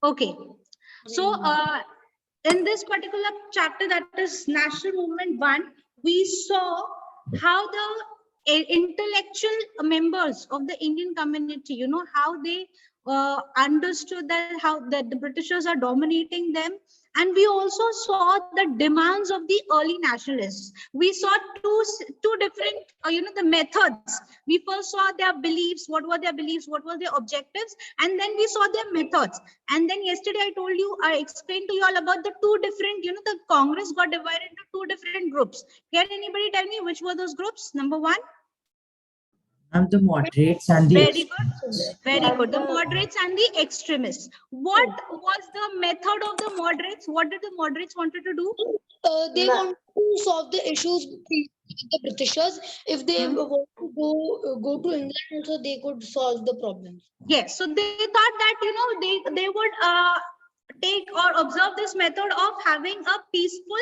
Okay. So in this particular chapter, that is National Movement 1, we saw how the intellectual members of the Indian community, you know, how they understood that how the Britishers are dominating them. And we also saw the demands of the early nationalists. We saw two different, you know, the methods. We first saw their beliefs, what were their beliefs, what were their objectives, and then we saw their methods. And then yesterday I explained to you all about the two different, you know, the Congress got divided into two different groups. Can anybody tell me which were those groups? Number one? And the moderates and the Very good. Very good. The moderates and the extremists. What was the method of the moderates? What did the moderates wanted to do? They want to solve the issues with the Britishers. If they want to go to England also, they could solve the problems. Yes. So they thought that, you know, they would take or observe this method of having a peaceful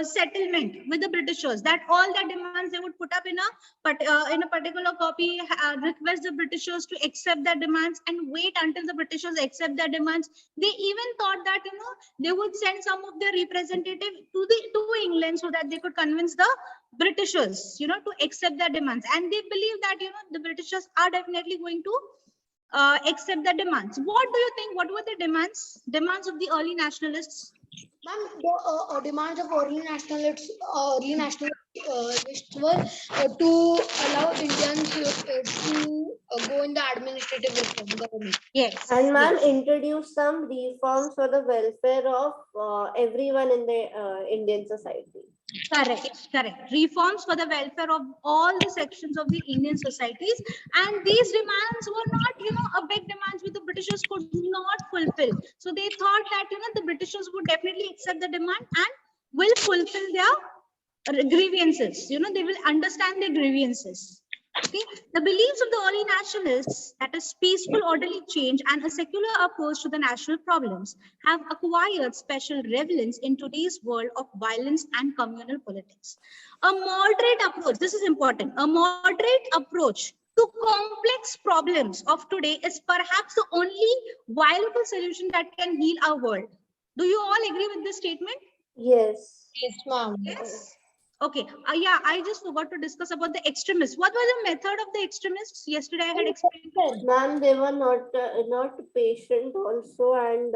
settlement with the Britishers, that all their demands they would put up in a particular copy, request the Britishers to accept their demands and wait until the Britishers accept their demands. They even thought that, you know, they would send some of their representatives to England so that they could convince the Britishers, you know, to accept their demands. And they believe that, you know, the Britishers are definitely going to accept the demands. What do you think? What were the demands of the early nationalists? Ma'am, the demands of early nationalists were to allow Indians to go in the administrative reform government. Yes. And ma'am, introduce some reforms for the welfare of everyone in the Indian society. Correct. Reforms for the welfare of all the sections of the Indian societies, and these demands were not, you know, a big demands which the Britishers could not fulfill. So they thought that, you know, the Britishers would definitely accept the demand and will fulfill their grievances. You know, they will understand their grievances. Okay, the beliefs of the early nationalists, that is peaceful, orderly change and a secular approach to the national problems, have acquired special relevance in today's world of violence and communal politics. A moderate approach, this is important, a moderate approach to complex problems of today is perhaps the only viable solution that can heal our world. Do you all agree with this statement? Yes. Yes, ma'am. Yes. Okay. Yeah, I just forgot to discuss about the extremists. What was the method of the extremists? Yesterday I had explained. Ma'am, they were not patient also, and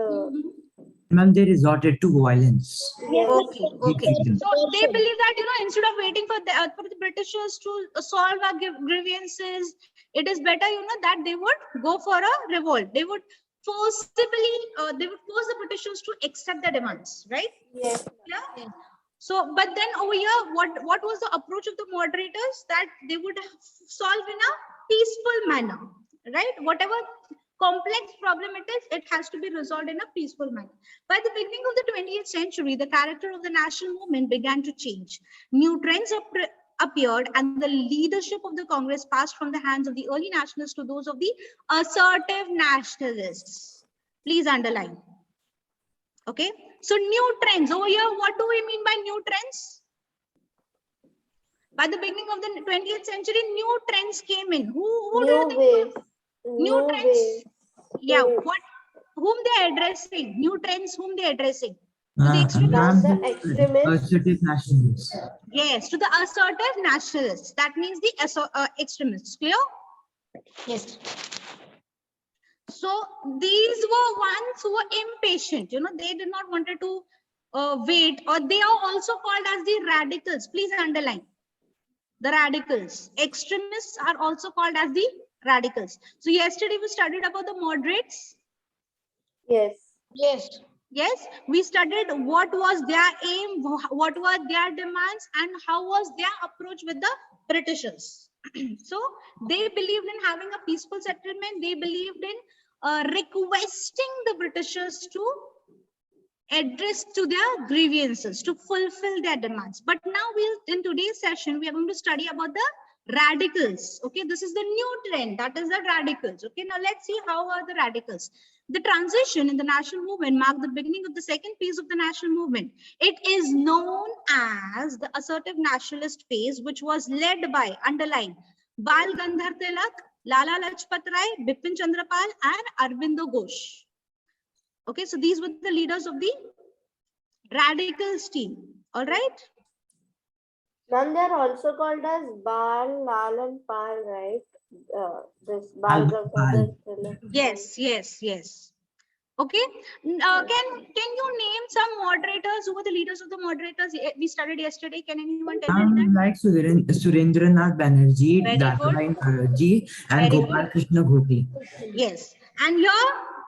ma'am, they resorted to violence. yes. Okay. So they believe that, you know, instead of waiting for the Britishers to solve our grievances, it is better, you know, that they would go for a revolt. They would force the Britishers to accept their demands, right? Yes. Yeah. So, but then over here, what was the approach of the moderators? That they would solve in a peaceful manner, right? Whatever complex problem it has to be resolved in a peaceful manner. By the beginning of the 20th century, the character of the national movement began to change. New trends appeared, and the leadership of the Congress passed from the hands of the early nationalists to those of the assertive nationalists. Please underline. Okay, so new trends over here. What do we mean by new trends? By the beginning of the 20th century, new trends came in. Who do you think? New trends. Ways. Yeah. Whom they are addressing? New trends. Whom they are addressing? To the extremists. Assertive nationalists. Yes, to the assertive nationalists. That means the extremists. Clear? Yes. So these were ones who were impatient, you know, they did not wanted to wait, or they are also called as the radicals. Please underline the radicals. Extremists are also called as the radicals. So yesterday we studied about the moderates. Yes. Yes. Yes, we studied what was their aim, what were their demands, and how was their approach with the Britishers. So they believed in having a peaceful settlement. They believed in requesting the Britishers to address to their grievances, to fulfill their demands. But now in today's session, we are going to study about the radicals. Okay, this is the new trend, that is the radicals. Okay, now let's see how are the radicals. The transition in the national movement marked the beginning of the second phase of the national movement. It is known as the assertive nationalist phase, which was led by, underline, Bal Gandhar Tilak, Lala Lajpat Rai, Bipin Chandrapal, and Arvindo Ghosh. Okay, so these were the leaders of the radicals team. All right. Ma'am, they are also called as Bal, Lal, and Pal, right? This Bal Bal, Gangadhar Bal. Tilak. Yes, yes, yes. Okay. Can you name some moderators? Who were the leaders of the moderators we studied yesterday? Can anyone tell me that? Like Surendranath Banerjee, Very good. Dadabhai Naoroji, and Very Gopal good. Krishna Gopi. Yes. And here,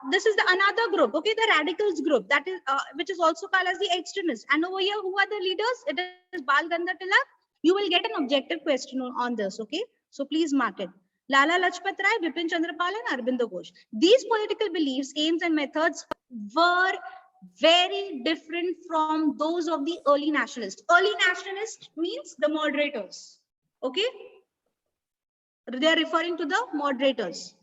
this is the another group. Okay, the radicals group, that is which is also called as the extremists. And over here, who are the leaders? It is Bal Gangadhar Tilak. You will get an objective question on this. Okay, so please mark it. Lala Lajpat Rai, Bipin Chandrapal, and Arvindo Ghosh. These political beliefs, aims, and methods were very different from those of the early nationalists. Early nationalists means the moderators. Okay, they are referring to the moderators.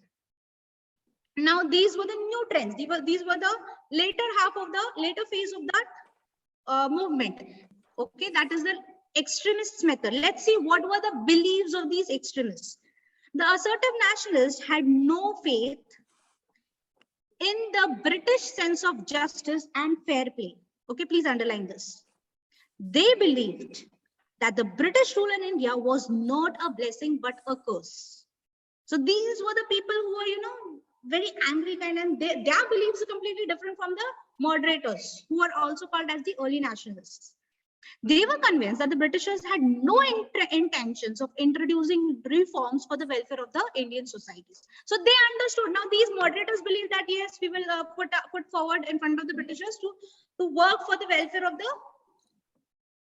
Now these were the new trends. These were the later phase of that movement. Okay, that is the extremists method. Let's see what were the beliefs of these extremists. The assertive nationalists had no faith in the British sense of justice and fair play. Okay, please underline this. They believed that the British rule in India was not a blessing but a curse. So these were the people who were, very angry kind, and their beliefs are completely different from the moderators, who are also called as the early nationalists. They were convinced that the Britishers had no intentions of introducing reforms for the welfare of the Indian societies. So they understood. Now these moderators believe that yes, we will put forward in front of the Britishers to work for the welfare of the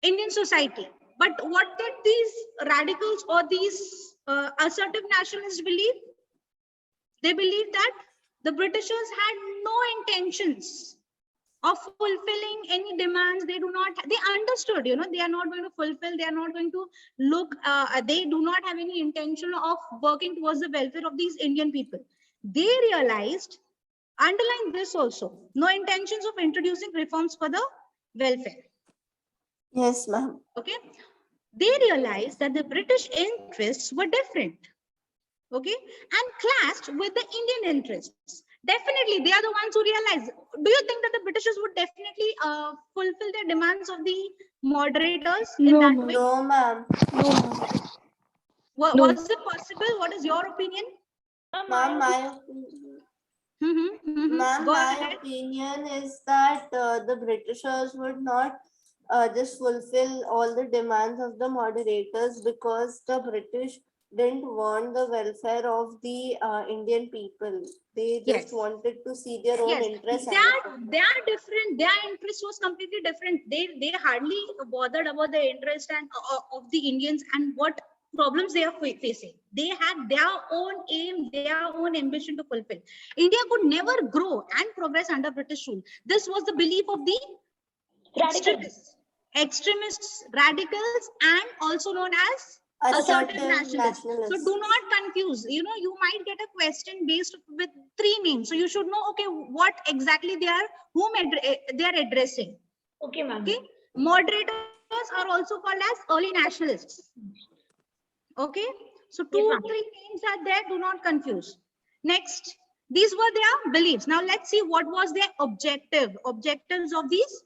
Indian society. But what did these radicals or these assertive nationalists believe? They believed that the Britishers had no intentions of fulfilling any demands. They understood, they are not going to fulfill, they are not going to look, they do not have any intention of working towards the welfare of these Indian people. They realized, underline this also, no intentions of introducing reforms for the welfare. Yes, ma'am. Okay. They realized that the British interests were different. Okay, and clashed with the Indian interests. Definitely, they are the ones who realize. Do you think that the Britishers would definitely fulfill their demands of the moderators in that way? No, ma'am. Was it possible? What is your opinion? Ma'am, Go my ahead. opinion is that the Britishers would not just fulfill all the demands of the moderators, because the British didn't want the welfare of the Indian people. They just Yes. wanted to see their own Yes, interests. they are different. Their interest was completely different. They hardly bothered about the interest and of the Indians and what problems they are facing. They had their own aim, their own ambition to fulfill. India could never grow and progress under British rule. This was the belief of the extremists, radicals, and also known as assertive nationalists. So do not confuse. You might get a question based with 3 names. So you should know, okay, what exactly they are addressing. Okay, ma'am. Okay. Moderators are also called as early nationalists. Okay. So 2 or 3 names are there. Do not confuse. Next, these were their beliefs. Now let's see what was their objectives of these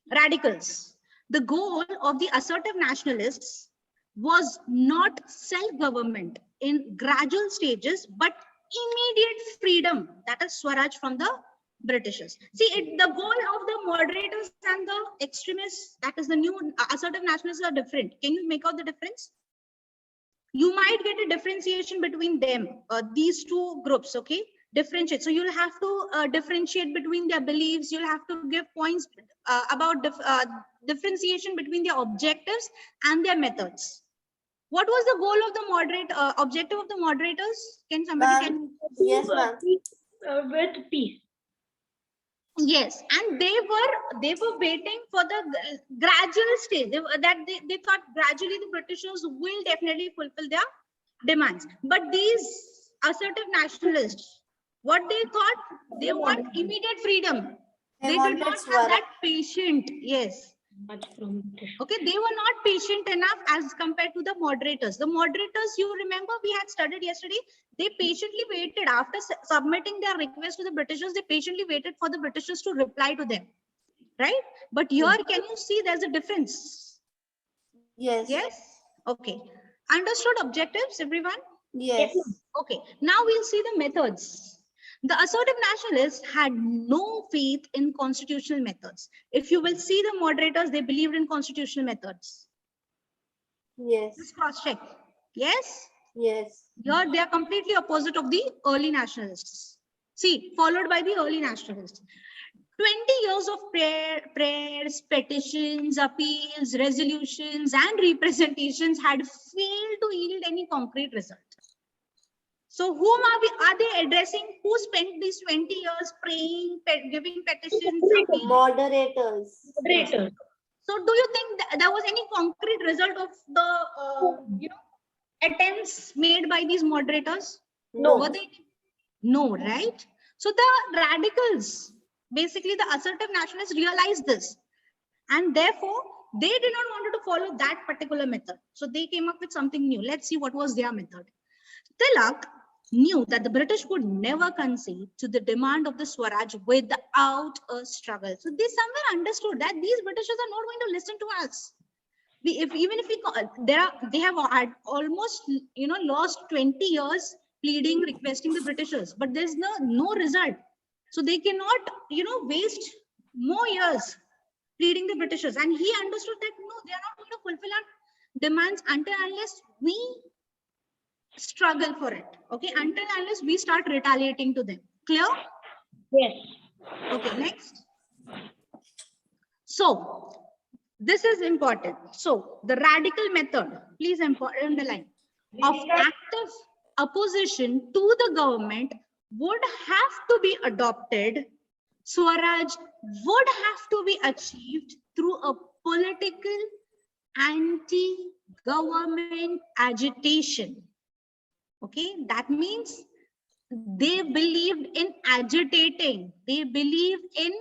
radicals. The goal of the assertive nationalists was not self-government in gradual stages, but immediate freedom, that is Swaraj from the Britishers. See, the goal of the moderators and the extremists, that is the new assertive nationalists, are different. Can you make out the difference? You might get a differentiation between them, these 2 groups, okay? Differentiate. So you'll have to differentiate between their beliefs. You'll have to give points about differentiation between their objectives and their methods. What was the goal of the objective of the moderators? Can somebody Yes, ma'am. With peace. Yes, and they were waiting for the gradual stage. They thought gradually the Britishers will definitely fulfill their demands. But these assertive nationalists, what they thought, they want immediate freedom. They did not have that patient. Yes, Much from British. Okay, they were not patient enough as compared to the moderators. The moderators, you remember, we had studied yesterday, they patiently waited after submitting their request to the Britishers. They patiently waited for the Britishers to reply to them, right? But here, can you see there's a difference? Yes. Yes. Okay. Understood objectives, everyone? Yes. Okay. Now we'll see the methods. The assertive nationalists had no faith in constitutional methods. If you will see the moderators, they believed in constitutional methods. Yes. Just cross check. Yes. Yes. Here they are completely opposite of the early nationalists. See, followed by the early nationalists. 20 years of prayers, petitions, appeals, resolutions, and representations had failed to yield any concrete result. So whom are they addressing? Who spent these 20 years praying, giving petitions, appeals? Moderators. Moderators. So do you think there was any concrete result of the attempts made by these moderators? No. Were they? No, right? So the radicals, basically the assertive nationalists, realized this, and therefore they did not want to follow that particular method. So they came up with something new. Let's see what was their method. Tilak knew that the British would never concede to the demand of the Swaraj without a struggle. So they somewhere understood that these Britishers are not going to listen to us. They have had almost lost 20 years pleading, requesting the Britishers, but there's no result. So they cannot waste more years pleading the Britishers. And he understood that no, they are not going to fulfill our demands until unless we struggle for it. Okay, until unless we start retaliating to them. Clear? Yes. Okay, next. So this is important. So the radical method, please underline, of active opposition to the government would have to be adopted. Swaraj would have to be achieved through a political anti-government agitation. Okay, that means they believed in agitating. They believed in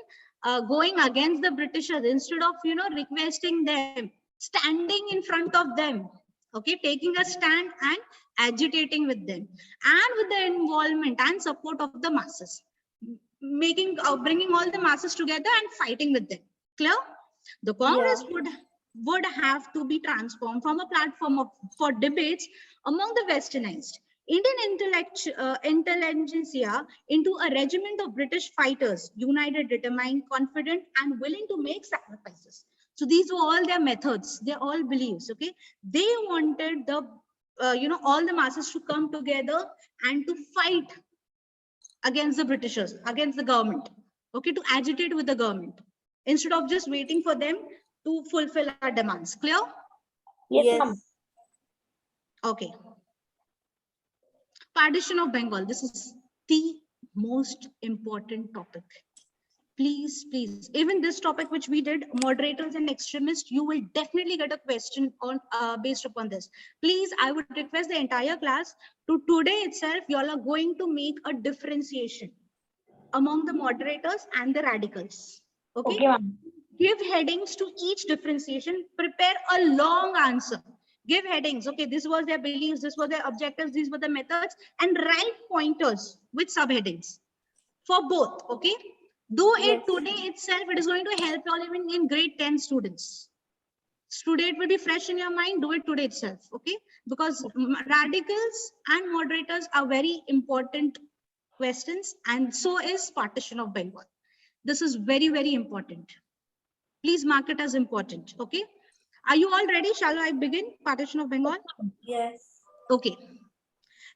going against the Britishers instead of requesting them, standing in front of them. Okay, taking a stand and agitating with them, and with the involvement and support of the masses, bringing all the masses together and fighting with them. Clear? The Congress would have to be transformed from a platform for debates among the westernized Indian intelligentsia into a regiment of British fighters, united, determined, confident, and willing to make sacrifices. So these were all their methods, their all beliefs. Okay, they wanted the all the masses to come together and to fight against the Britishers, against the government. Okay, to agitate with the government instead of just waiting for them to fulfill our demands. Clear? Yes. Okay. Partition of Bengal. This is the most important topic. Please, please. Even this topic which we did, moderators and extremists, you will definitely get a question on based upon this. Please, I would request the entire class to today itself, you all are going to make a differentiation among the moderators and the radicals. Okay. Give headings to each differentiation. Prepare a long answer. Give headings. Okay, this was their beliefs, this were their objectives, these were the methods, and write pointers with subheadings for both. Okay, do it today itself. It is going to help you all even in grade 10 students. Today it will be fresh in your mind. Do it today itself. Okay, because radicals and moderators are very important questions, and so is partition of Bengal. This is very, very important. Please mark it as important. Okay. Are you all ready? Shall I begin? Partition of Bengal? Yes. Okay.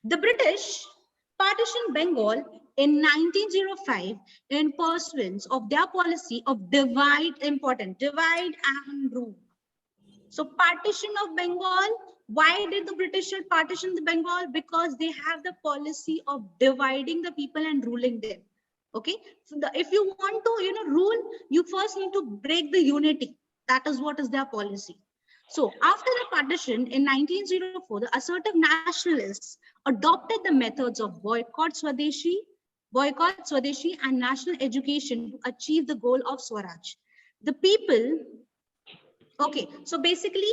The British partitioned Bengal in 1905 in pursuance of their policy of divide and rule. So partition of Bengal. Why did the British partition the Bengal? Because they have the policy of dividing the people and ruling them. Okay, so if you want to rule, you first need to break the unity. That is what is their policy. So after the partition in 1904, the assertive nationalists adopted the methods of boycott Swadeshi and national education to achieve the goal of Swaraj. The people Okay, so basically,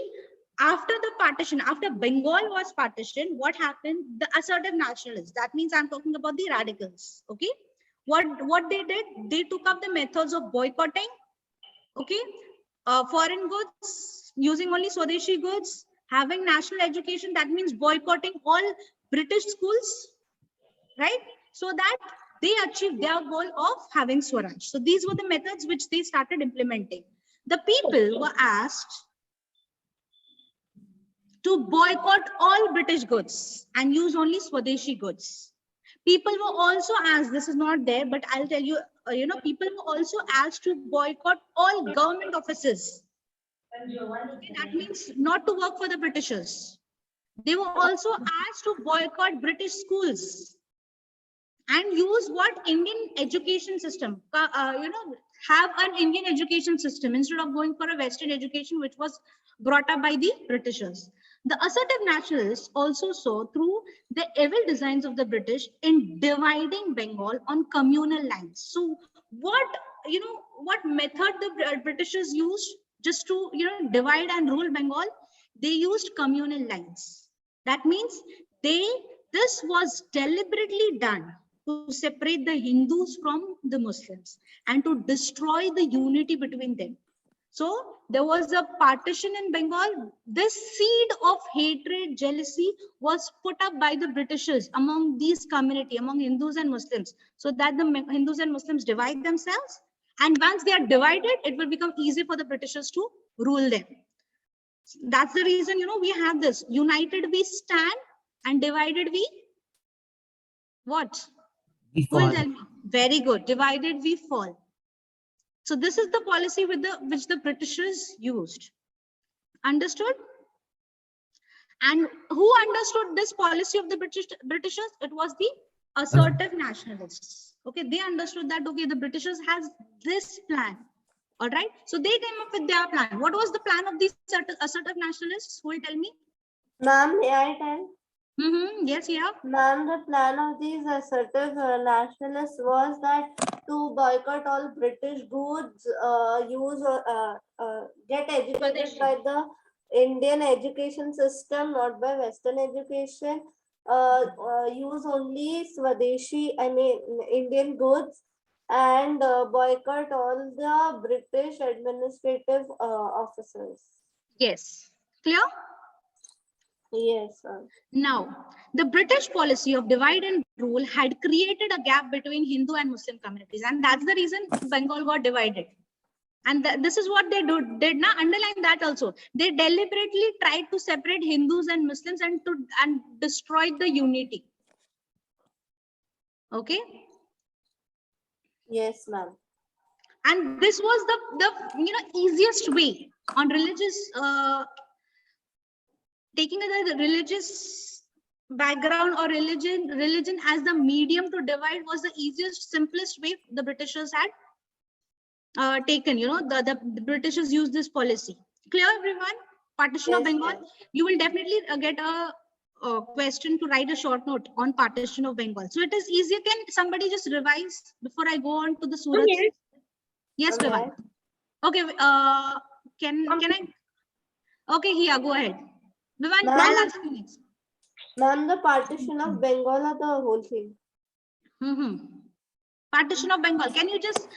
after the partition, after Bengal was partitioned, what happened? The assertive nationalists. That means I'm talking about the radicals. Okay, what they did? They took up the methods of boycotting. Okay, foreign goods, using only Swadeshi goods, having national education. That means boycotting all British schools, right? So that they achieved their goal of having Swaraj. So these were the methods which they started implementing. The people were asked to boycott all British goods and use only Swadeshi goods. People were also asked, this is not there, but I'll tell you, people were also asked to boycott all government offices. Okay, that means not to work for the Britishers. They were also asked to boycott British schools and use what Indian education system, have an Indian education system instead of going for a Western education, which was brought up by the Britishers. The assertive nationalists also saw through the evil designs of the British in dividing Bengal on communal lines. So what method the Britishers used just to, divide and rule Bengal? They used communal lines. That means this was deliberately done to separate the Hindus from the Muslims and to destroy the unity between them. So there was a partition in Bengal. This seed of hatred, jealousy was put up by the Britishers among these community, among Hindus and Muslims, so that the Hindus and Muslims divide themselves. And once they are divided, it will become easy for the Britishers to rule them. That's the reason, we have this: united we stand and divided we what? We Who will fall. tell me? Very good. Divided we fall. So this is the policy which the Britishers used. Understood? And who understood this policy of the Britishers? It was the assertive nationalists. Okay, they understood that, okay, the Britishers has this plan. All right. So they came up with their plan. What was the plan of these assertive nationalists? Who will tell me? Ma'am, may I tell? Yes, yeah. Ma'am, the plan of these assertive nationalists was that to boycott all British goods, get educated by the Indian education system, not by Western education. Use only Swadeshi, Indian goods, and boycott all the British administrative officers. Yes. Clear? Yes, sir. Now, the British policy of divide and rule had created a gap between Hindu and Muslim communities, and that's the reason Bengal got divided. And this is what they did not underline that also. They deliberately tried to separate Hindus and Muslims and destroy the unity. Okay. Yes, ma'am. And this was the easiest way on religious taking the religious background or religion as the medium to divide was the easiest, simplest way the Britishers had taken. The Britishers used this policy. Clear, everyone? Partition of Yes, Bengal. ma'am. You will definitely get a question to write a short note on partition of Bengal. So it is easier. Can somebody just revise before I go on to the surahs? Yes. Yes, Okay. Vivan. Okay. Can I? Okay, here, go ahead. Vivan, Ma'am. I'll ask you next. Ma'am, the partition of Bengal or the whole thing? Partition of Bengal. Can you just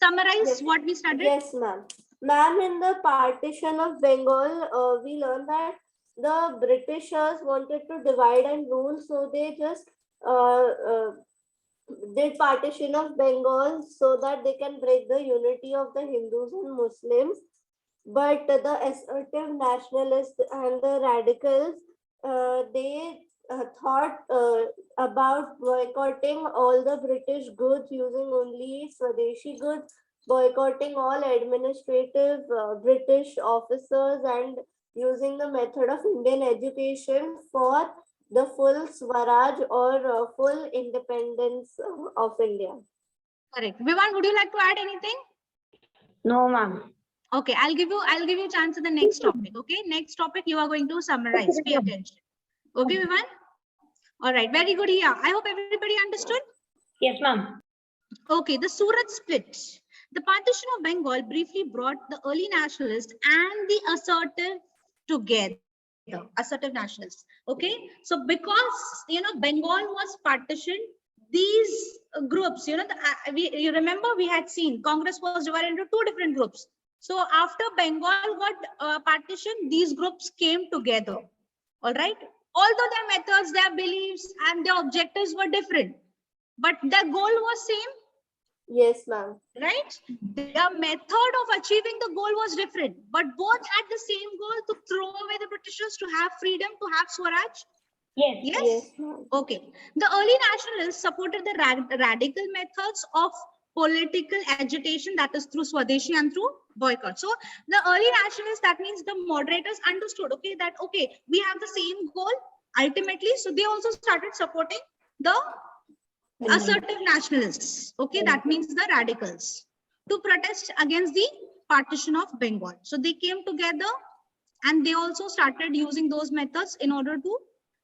summarize Yes. what we studied? Yes, ma'am. Ma'am, in the partition of Bengal, we learned that the Britishers wanted to divide and rule, so they just did partition of Bengal so that they can break the unity of the Hindus and Muslims. But the assertive nationalists and the radicals, they thought about boycotting all the British goods, using only Swadeshi goods, boycotting all administrative British officers, and using the method of Indian education for the full Swaraj or full independence of India. Correct. Vivan, would you like to add anything? No, ma'am. Okay, I'll give you a chance in the next topic. Okay, next topic you are going to summarize. Pay attention. Okay, Vivan? All right, very good here. I hope everybody understood. Yes, ma'am. Okay, the Surat split. The partition of Bengal briefly brought the early nationalists and the assertive together, assertive nationalists. Okay, so because Bengal was partitioned, these groups, you remember we had seen Congress was divided into two different groups. So after Bengal got partitioned, these groups came together. All right, although their methods, their beliefs, and their objectives were different, but their goal was same. Yes, ma'am. Right? Their method of achieving the goal was different, but both had the same goal to throw away the Britishers, to have freedom, to have Swaraj. Yes. Yes? Yes, ma'am. Okay. The early nationalists supported the radical methods of political agitation, that is through Swadeshi and through boycott. So the early nationalists, that means the moderators understood, okay, that, okay, we have the same goal ultimately. So they also started supporting the assertive nationalists, okay, that means the radicals, to protest against the partition of Bengal. So they came together and they also started using those methods in order to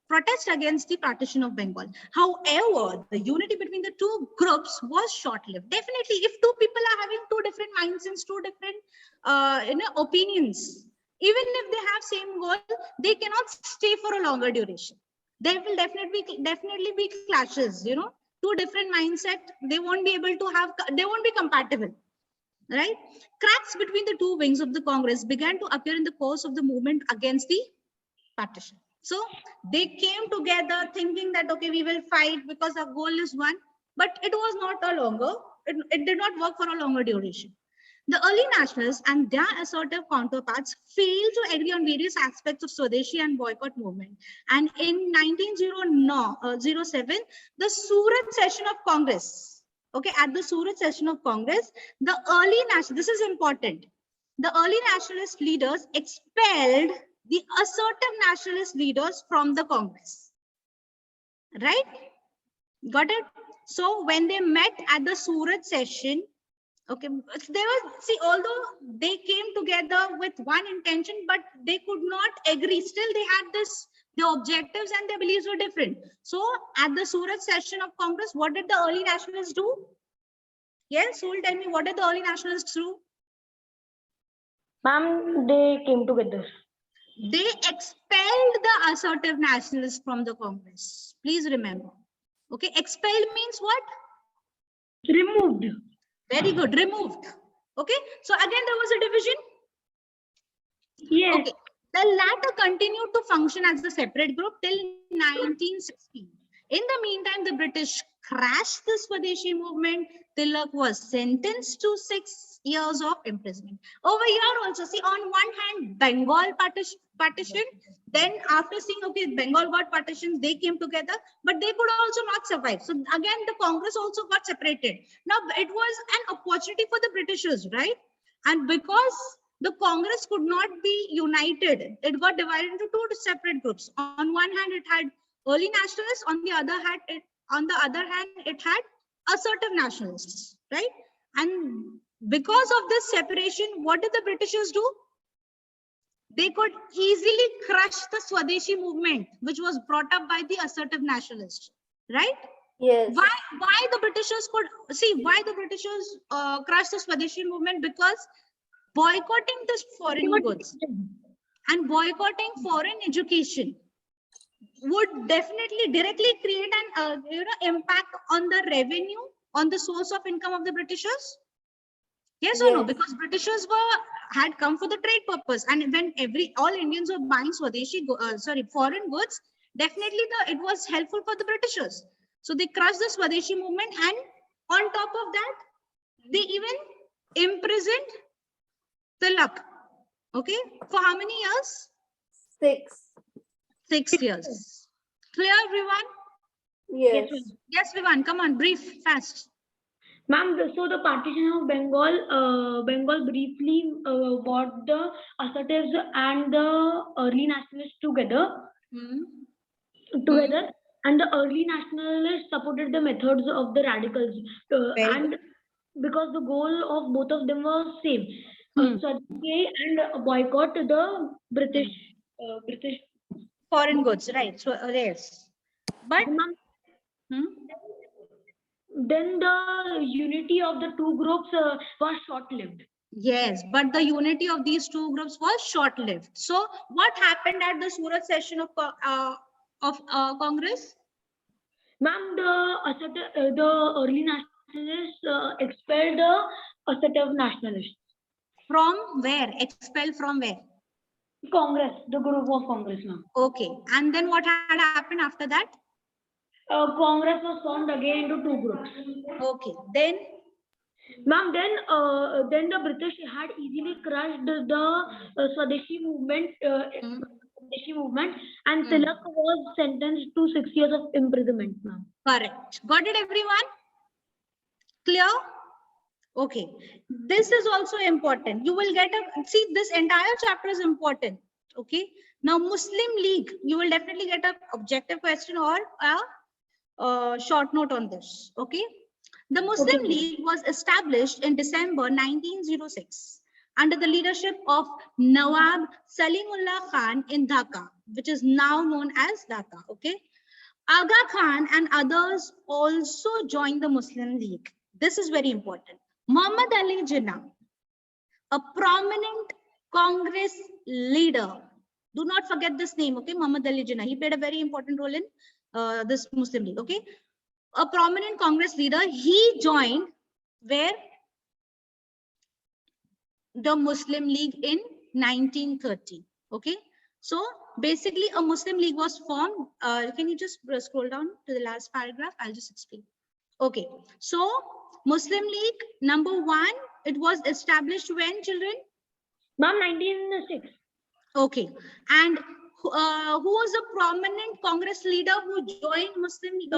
protest against the partition of Bengal. However, the unity between the two groups was short-lived. Definitely, if two people are having two different mindsets, two different opinions, even if they have same goal, they cannot stay for a longer duration. There will definitely be clashes, two different mindset, they won't be able to have, they won't be compatible, right? Cracks between the two wings of the Congress began to appear in the course of the movement against the partition. So they came together thinking that, okay, we will fight because our goal is one, but it was not a longer, it did not work for a longer duration. The early nationalists and their assertive counterparts failed to agree on various aspects of Swadeshi and boycott movement. And in 1907, the Surat session of Congress, okay, at the Surat session of Congress, the early national, this is important, the early nationalist leaders expelled the assertive nationalist leaders from the Congress. Right? Got it? So when they met at the Surat session, okay, there was, see, although they came together with one intention, but they could not agree. Still, they had this, the objectives and their beliefs were different. So at the Surat session of Congress, what did the early nationalists do? Yes, who will tell me, what did the early nationalists do? Ma'am, they came together. They expelled the assertive nationalists from the Congress. Please remember. Okay, expelled means what? Removed. Very good, removed. Okay, so again there was a division. Yes. Okay, the latter continued to function as a separate group till 1916. In the meantime, the British crashed the Swadeshi movement. Tilak was sentenced to 6 years of imprisonment. Over here also, see, on one hand, Bengal partition. Then after seeing, okay, Bengal got partitions, they came together, but they could also not survive. So again, the Congress also got separated. Now, it was an opportunity for the Britishers, right? And because the Congress could not be united, it got divided into two separate groups. On one hand, it had early nationalists. On the other hand, it had assertive nationalists, right? And because of this separation, what did the Britishers do? They could easily crush the Swadeshi movement, which was brought up by the assertive nationalists, right? Yes. Why the Britishers could see, why the Britishers crushed the Swadeshi movement? Because boycotting this foreign goods and boycotting foreign education would definitely directly create an impact on the revenue, on the source of income of the Britishers. Yes or no? Yes. Because Britishers had come for the trade purpose, and when all Indians were buying foreign goods, definitely it was helpful for the Britishers. So they crushed the Swadeshi movement, and on top of that, they even imprisoned Tilak. Okay, for how many years? 6. 6 years. Clear, everyone? Yes. Yes, Vivan, come on, brief, fast. Ma'am, so the partition of Bengal briefly brought the assertives and the early nationalists together. And the early nationalists supported the methods of the radicals, and because the goal of both of them was same, Swadeshi and boycott the British Foreign goods, right? So yes, but Then the unity of the two groups was short-lived. Yes, but the unity of these two groups was short-lived. So what happened at the Surat session of Congress? Ma'am, the early nationalists expelled the assertive nationalists. From where? Expelled from where? Congress, the group of Congress, ma'am. Okay, and then what had happened after that? Congress was formed again into two groups. Okay, then Ma'am, then the British had easily crushed the Swadeshi movement, and Tilak was sentenced to 6 years of imprisonment, ma'am. correct. Got it, everyone? Clear? Okay. This is also important. You will get a, see, this entire chapter is important. Okay. Now, Muslim League, you will definitely get an objective question or a short note on this. Okay. The Muslim League was established in December 1906 under the leadership of Nawab Salimullah Khan in Dhaka, which is now known as Dhaka. Okay. Aga Khan and others also joined the Muslim League. This is very important. Muhammad Ali Jinnah, a prominent Congress leader. Do not forget this name, okay? Muhammad Ali Jinnah. He played a very important role in this Muslim League, okay? A prominent Congress leader. He joined where? The Muslim League in 1930, okay? So basically a Muslim League was formed. Can you just scroll down to the last paragraph? I'll just explain. Okay, so Muslim League, number one, it was established when, children? Ma'am, 1906. Okay, and who was a prominent Congress leader who joined Muslim League?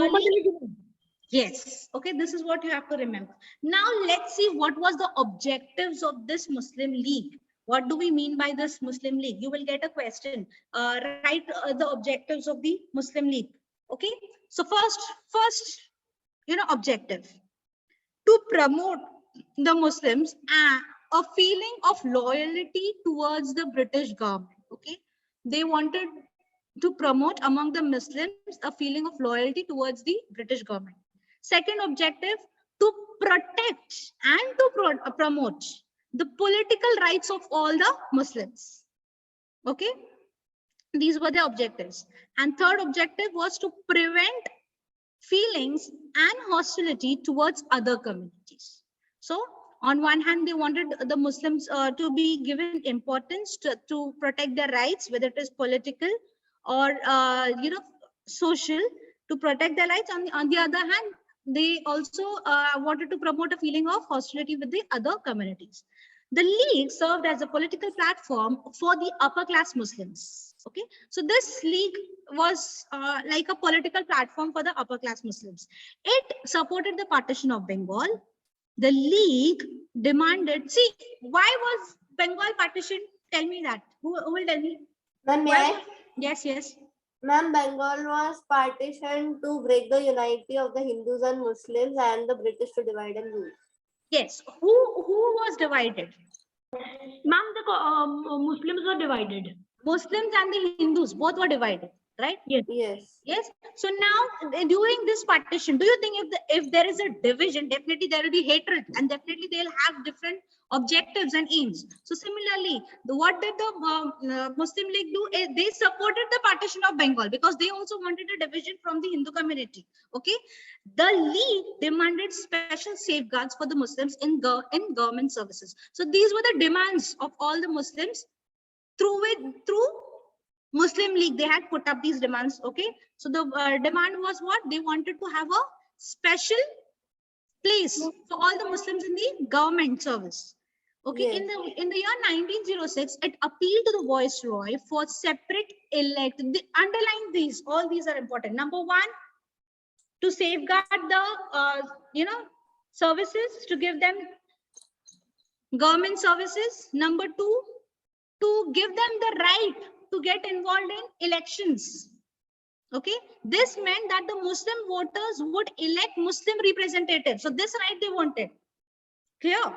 Yes, okay, this is what you have to remember. Now let's see what was the objectives of this Muslim League. What do we mean by this Muslim League? You will get a question. Write the objectives of the Muslim League. Okay, so first, objective to promote the Muslims a feeling of loyalty towards the British government. Okay, they wanted to promote among the Muslims a feeling of loyalty towards the British government. Second objective, to protect and to promote the political rights of all the Muslims. Okay, these were the objectives. And third objective was to prevent feelings and hostility towards other communities. So on one hand, they wanted the Muslims to be given importance to protect their rights, whether it is political or social, to protect their rights. On the other hand, they also wanted to promote a feeling of hostility with the other communities. The league served as a political platform for the upper class Muslims. Okay, so this league was like a political platform for the upper class Muslims. It supported the partition of Bengal. The league demanded, see, why was Bengal partitioned? Tell me that. Who will tell me? Ma'am, Yes. Ma'am, Bengal was partitioned to break the unity of the Hindus and Muslims and the British to divide and rule. Yes. Who was divided? Ma'am, the Muslims were divided. Muslims and the Hindus both were divided, right? Yes. So now during this partition, do you think if there is a division, definitely there will be hatred and definitely they'll have different objectives and aims. So similarly, what did the Muslim League do? They supported the partition of Bengal because they also wanted a division from the Hindu community. Okay, the league demanded special safeguards for the Muslims in government services. So these were the demands of all the Muslims through Muslim League. They had put up these demands. Okay, so the demand was what? They wanted to have a special place for all the Muslims in the government service. Okay, Yes. in the year 1906, it appealed to the Viceroy for separate elect. Underline these. All these are important. Number one, to safeguard the services, to give them government services. Number two, to give them the right to get involved in elections. Okay, this meant that the Muslim voters would elect Muslim representatives. So this right they wanted. Clear?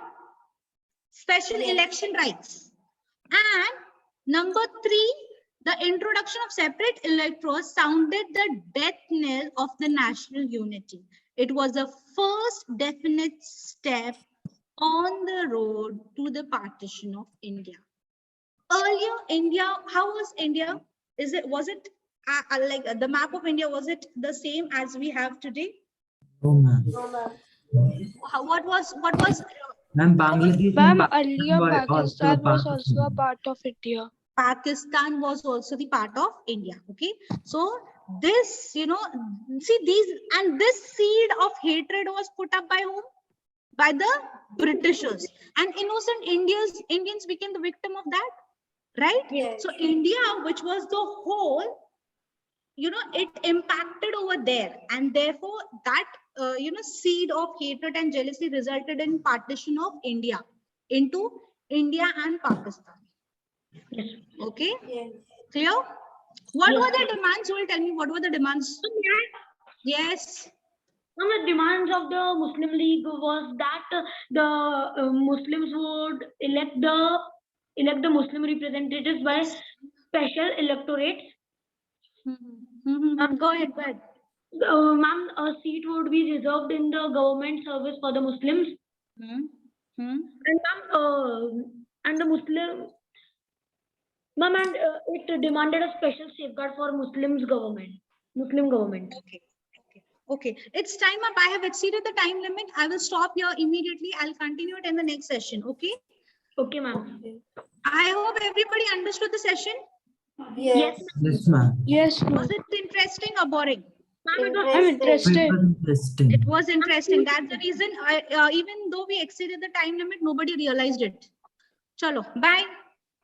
Special election rights. And number three, the introduction of separate electors sounded the death knell of the national unity. It was the first definite step on the road to the partition of India. Earlier, India, how was India? Was it like the map of India? Was it the same as we have today? No, ma'am. No, ma'am. What was? Ma'am, Bangladesh Ma'am, and earlier were Pakistan was part of also a India. part of India. Pakistan was also the part of India. Okay, so this, see this seed of hatred was put up by whom? By the Britishers, and innocent Indians became the victim of that, right? Yes. So India, which was the whole, it impacted over there, and therefore that seed of hatred and jealousy resulted in partition of India into India and Pakistan. Yes. Okay, Yes. clear? What Yes. were the demands? You will tell me what were the demands? Yes. One of the demands of the Muslim League was that the Muslims would elect the Muslim representatives by special electorates. Go ahead, go ahead. Ma'am, a seat would be reserved in the government service for the Muslims. And ma'am, and the Muslim, ma'am, and it demanded a special safeguard for Muslim government. Okay, it's time up. I have exceeded the time limit. I will stop here immediately. I'll continue it in the next session. Okay. Okay, ma'am. I hope everybody understood the session. Yes. Yes, ma'am. Yes, ma'am. Was it interesting or boring? Ma'am, it was I'm Interesting. It interested. was interesting. It was interesting. That's the reason, even though we exceeded the time limit, nobody realized it. Chalo, bye.